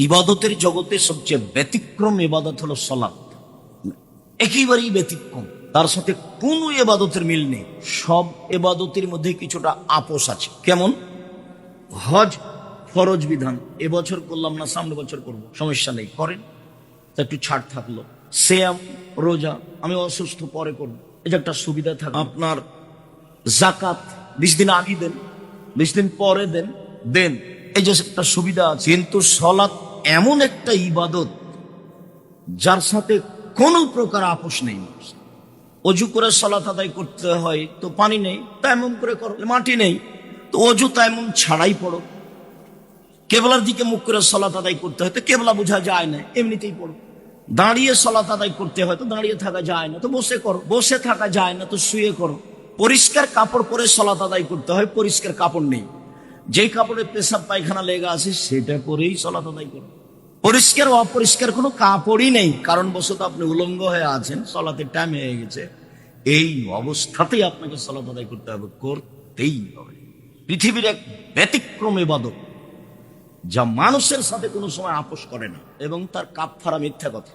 ইবাদতের জগতে সবচেয়ে ব্যতিক্রম ইবাদত হলো সালাত। একেবারেই ব্যতিক্রম, তার সাথে কোনো ইবাদতের মিল নেই। সব ইবাদতের মধ্যে কিছুটা আপোষ আছে। কেমন? হজ ফরজ বিধান, এবছর করলাম না, সামনে বছর করব, সমস্যা নেই, করেন, তা একটু ছাড় থাকলো। সিয়াম রোজা আমি অসুস্থ পরে করবো, এটা একটা সুবিধা থাকলো। আপনার জাকাত 20 দিন আগে দেন, 20 দিন পরে দেন, এই যে একটা সুবিধা আছে। কিন্তু সালাত এমন একটা ইবাদত যার সাথে কোনো প্রকার আপোষ নেই। অজু করে সালাত আদায় করতে হয়, তো পানি নেই, তায়াম্মুম করে করো। মাটি নেই, তো অজু তায়াম্মুম ছাড়াই পড়ো। কেবলার দিকে মুখ করে সালাত আদায় করতে হয়, তো কেবলা বোঝা যায় না, এমনিতেই পড়ো। দাঁড়িয়ে সালাত আদায় করতে হয়, তো দাঁড়িয়ে থাকা যায় না, তো বসে করো। বসে থাকা যায় না, তো শুয়ে করো। পরিষ্কার কাপড় পরে সালাত আদায় করতে হয়, পরিষ্কার কাপড় নেই, যেই কাপড়ে পেশাব পায়খানা লেগে আছে সেটা পরেই সালাত আদায় করো। পরিষ্কার অপরিষ্কার কোনো কাপড়ই নেই, কারণ বশত আপনি উলঙ্গ হয়ে আছেন, সালাতের টাইম হয়ে গেছে, এই অবস্থাতেই আপনাকে সালাত আদায় করতে হবে, করতেই হবে। পৃথিবীর এক ব্যতিক্রম ইবাদত যা মানুষের সাথে কোনো সময় আপোষ করে না, এবং তার কাফারা মিথ্যা কথা।